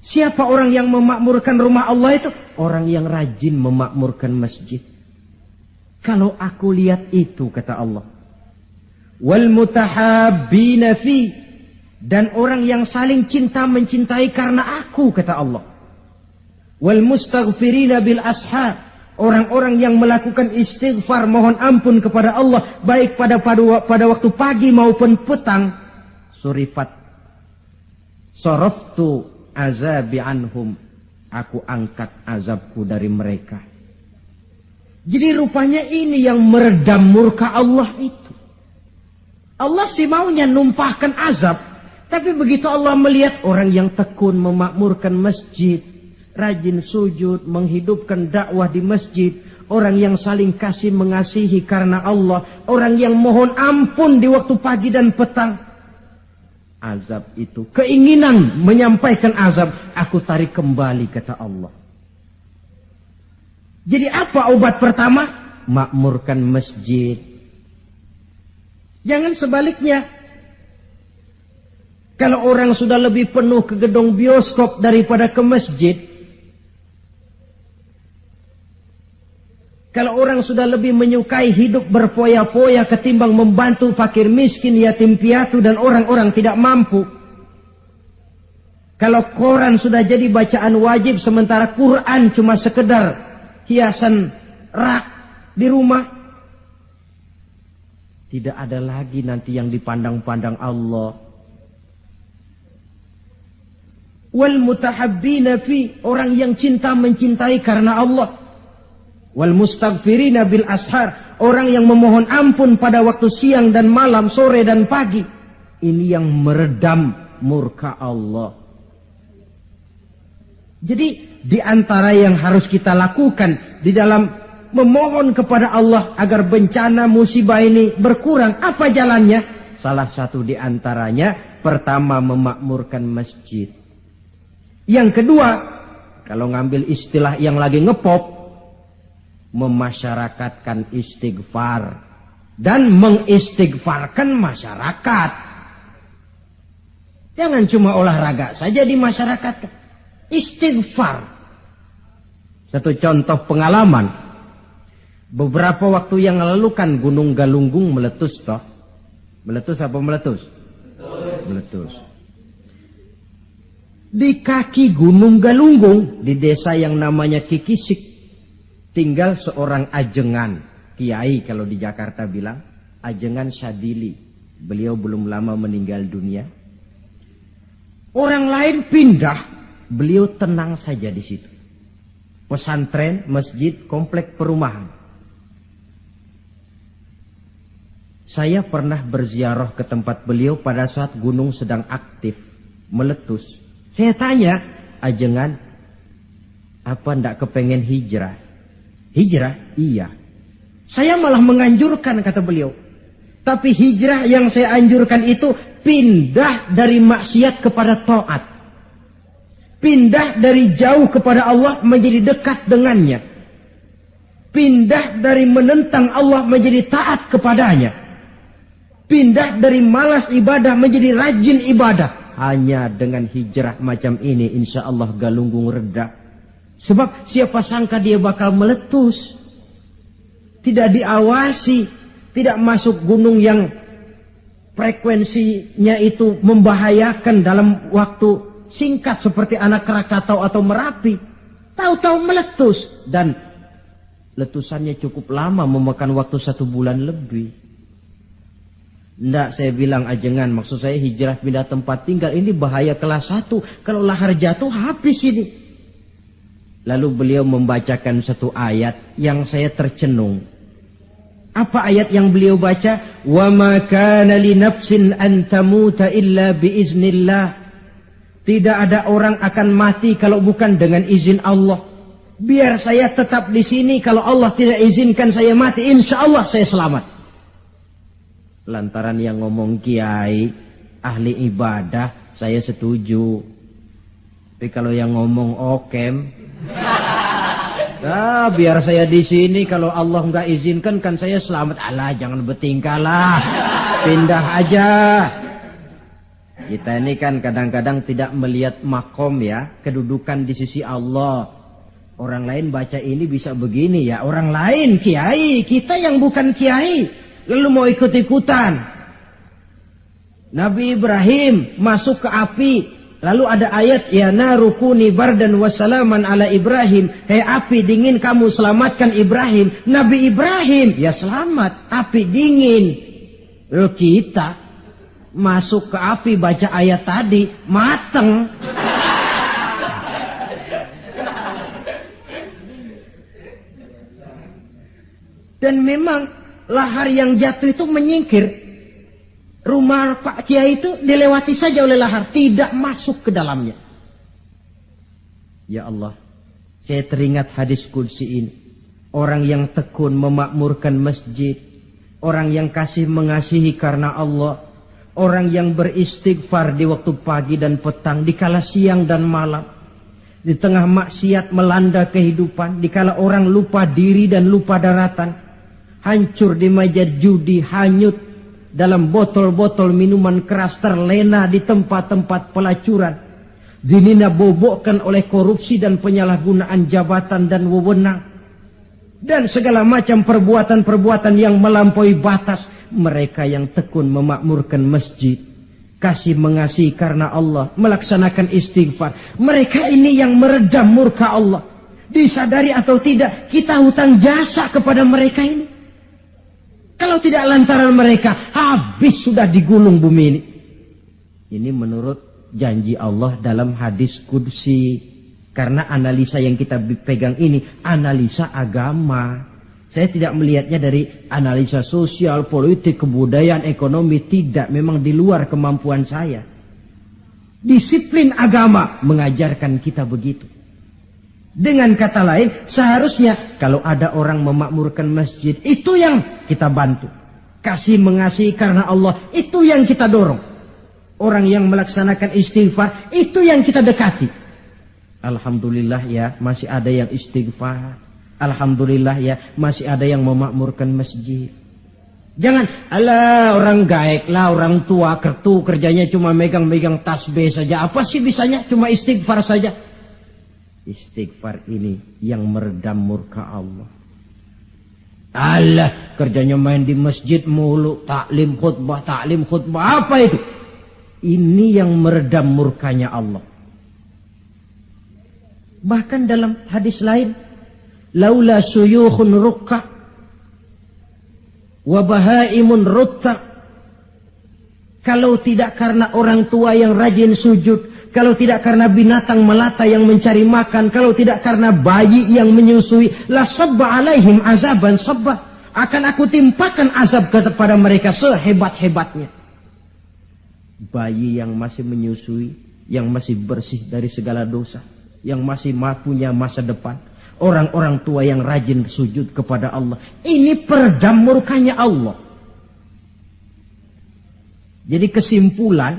Siapa orang yang memakmurkan rumah Allah itu? Orang yang rajin memakmurkan masjid. Kalau aku lihat itu, kata Allah, wal mutahabbina fi, dan orang yang saling cinta mencintai karena aku, kata Allah. Wal mustaghfirina bil ashar, orang-orang yang melakukan istighfar mohon ampun kepada Allah baik pada waktu pagi maupun petang. Surifat saraftu azabi anhum, aku angkat azabku dari mereka. Jadi rupanya ini yang meredam murka Allah itu. Allah sih maunya numpahkan azab, tapi begitu Allah melihat orang yang tekun memakmurkan masjid, rajin sujud, menghidupkan dakwah di masjid, orang yang saling kasih mengasihi karena Allah, orang yang mohon ampun di waktu pagi dan petang, azab itu, keinginan menyampaikan azab, aku tarik kembali, kata Allah. Jadi apa obat pertama? Makmurkan masjid. Jangan sebaliknya. Kalau orang sudah lebih penuh ke gedung bioskop daripada ke masjid, kalau orang sudah lebih menyukai hidup berfoya-foya ketimbang membantu fakir miskin, yatim piatu dan orang-orang tidak mampu, Kalau koran sudah jadi bacaan wajib, sementara Quran cuma sekedar hiasan rak di rumah, tidak ada lagi nanti yang dipandang-pandang Allah. Wal mutahabbina fi, orang yang cinta mencintai karena Allah. Wal mustaghfirina bil ashar, orang yang memohon ampun pada waktu siang dan malam, sore dan pagi. Ini yang meredam murka Allah. Jadi di antara yang harus kita lakukan di dalam memohon kepada Allah agar bencana musibah ini berkurang, apa jalannya? Salah satu di antaranya, pertama memakmurkan masjid. Yang kedua, kalau ngambil istilah yang lagi ngepop, memasyarakatkan istighfar dan mengistighfarkan masyarakat. Jangan cuma olahraga saja di masyarakat. Istighfar. Satu contoh pengalaman. Beberapa waktu yang lalu kan Gunung Galunggung meletus toh. Meletus apa meletus? Meletus. Di kaki Gunung Galunggung, di desa yang namanya Kikisik, tinggal seorang ajengan, kiai kalau di Jakarta bilang, Ajengan Syadili. Beliau belum lama meninggal dunia. Orang lain pindah, beliau tenang saja di situ. Pesantren, masjid, komplek perumahan. Saya pernah berziarah ke tempat beliau pada saat gunung sedang aktif, meletus. Saya tanya, Ajengan, apa ndak kepengen hijrah? Hijrah? Iya. Saya malah menganjurkan, kata beliau. Tapi hijrah yang saya anjurkan itu pindah dari maksiat kepada taat. Pindah dari jauh kepada Allah menjadi dekat dengannya. Pindah dari menentang Allah menjadi taat kepadanya. Pindah dari malas ibadah menjadi rajin ibadah. Hanya dengan hijrah macam ini insya Allah Galunggung reda. Sebab siapa sangka dia bakal meletus. Tidak diawasi. Tidak masuk gunung yang frekuensinya itu membahayakan dalam waktu singkat seperti Anak Krakatau atau Merapi. Tahu-tahu meletus. Dan letusannya cukup lama, memakan waktu 1 bulan lebih. Nggak, saya bilang Ajengan, maksud saya hijrah pindah tempat tinggal. Ini bahaya kelas 1. Kalau lahar jatuh habis ini. Lalu beliau membacakan satu ayat yang saya tercenung. Apa ayat yang beliau baca? Wa ma kana li nafsin an tamuta illa biiznillah. Tidak ada orang akan mati kalau bukan dengan izin Allah. Biar saya tetap di sini, kalau Allah tidak izinkan saya mati, insya Allah saya selamat. Lantaran yang ngomong kiai, ahli ibadah, saya setuju. Tapi kalau yang ngomong okem, biar saya di sini, kalau Allah nggak izinkan kan saya selamat. Alah, jangan bertingkah lah, pindah aja. Kita ini kan kadang-kadang tidak melihat makom ya, kedudukan di sisi Allah. Orang lain baca ini bisa begini ya, orang lain kiai, kita yang bukan kiai. Lalu mau ikut-ikutan. Nabi Ibrahim masuk ke api. Lalu ada ayat, ya narukuni bardan wassalaman ala Ibrahim. Hei api dingin, kamu selamatkan Ibrahim. Nabi Ibrahim, ya selamat, api dingin. Lalu kita masuk ke api baca ayat tadi, mateng. Dan memang lahar yang jatuh itu menyingkir. Rumah Pak Kiai itu dilewati saja oleh lahar, tidak masuk ke dalamnya. Ya Allah, saya teringat hadis qudsi ini. Orang yang tekun memakmurkan masjid, orang yang kasih mengasihi karena Allah, orang yang beristighfar di waktu pagi dan petang, dikala siang dan malam, di tengah maksiat melanda kehidupan, dikala orang lupa diri dan lupa daratan, hancur di meja judi, hanyut dalam botol-botol minuman keras, terlena di tempat-tempat pelacuran, dinina bobokkan oleh korupsi dan penyalahgunaan jabatan dan wewenang, dan segala macam perbuatan-perbuatan yang melampaui batas. Mereka yang tekun memakmurkan masjid, kasih mengasihi karena Allah, melaksanakan istighfar. Mereka ini yang meredam murka Allah. Disadari atau tidak, kita hutang jasa kepada mereka ini. Kalau tidak lantaran mereka, habis sudah digulung bumi ini. Ini menurut janji Allah dalam hadis qudsi. Karena analisa yang kita pegang ini, analisa agama. Saya tidak melihatnya dari analisa sosial, politik, kebudayaan, ekonomi. Tidak, memang di luar kemampuan saya. Disiplin agama mengajarkan kita begitu. Dengan kata lain, seharusnya kalau ada orang memakmurkan masjid, itu yang kita bantu. Kasih mengasihi karena Allah, itu yang kita dorong. Orang yang melaksanakan istighfar, itu yang kita dekati. Alhamdulillah ya, masih ada yang istighfar. Alhamdulillah ya, masih ada yang memakmurkan masjid. Jangan, alah orang gaek lah, orang tua kertu kerjanya cuma megang-megang tasbih saja. Apa sih bisanya? Cuma istighfar saja. Istighfar ini yang meredam murka Allah. Alah, kerjanya main di masjid mulu, taklim khutbah. Apa itu? Ini yang meredam murkanya Allah. Bahkan dalam hadis lain, laula suyukhun rukka wa bahaimun rutta. Kalau tidak karena orang tua yang rajin sujud, kalau tidak karena binatang melata yang mencari makan, kalau tidak karena bayi yang menyusui, la sabba alaihim azaban sabba. Akan aku timpakan azab kepada mereka sehebat-hebatnya. Bayi yang masih menyusui, yang masih bersih dari segala dosa, yang masih punya masa depan. Orang-orang tua yang rajin sujud kepada Allah. Ini peredam murkanya Allah. Jadi kesimpulan,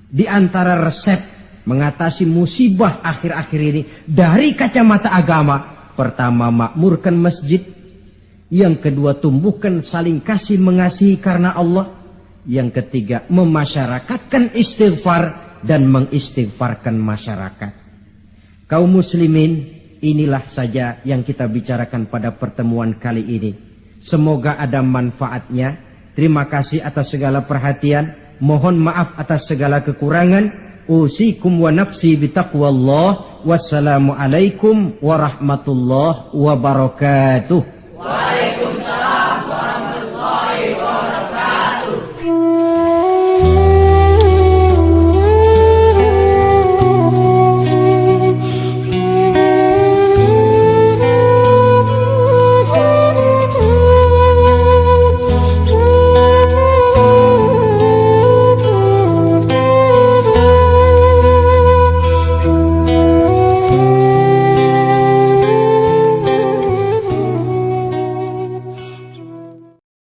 di antara resep mengatasi musibah akhir-akhir ini, dari kacamata agama, pertama makmurkan masjid. Yang kedua tumbuhkan saling kasih mengasihi karena Allah. Yang ketiga memasyarakatkan istighfar dan mengistighfarkan masyarakat. Kaum muslimin, inilah saja yang kita bicarakan pada pertemuan kali ini. Semoga ada manfaatnya. Terima kasih atas segala perhatian. Mohon maaf atas segala kekurangan. Usikum wa nafsi bitaqwallah. Wassalamualaikum warahmatullahi wabarakatuh.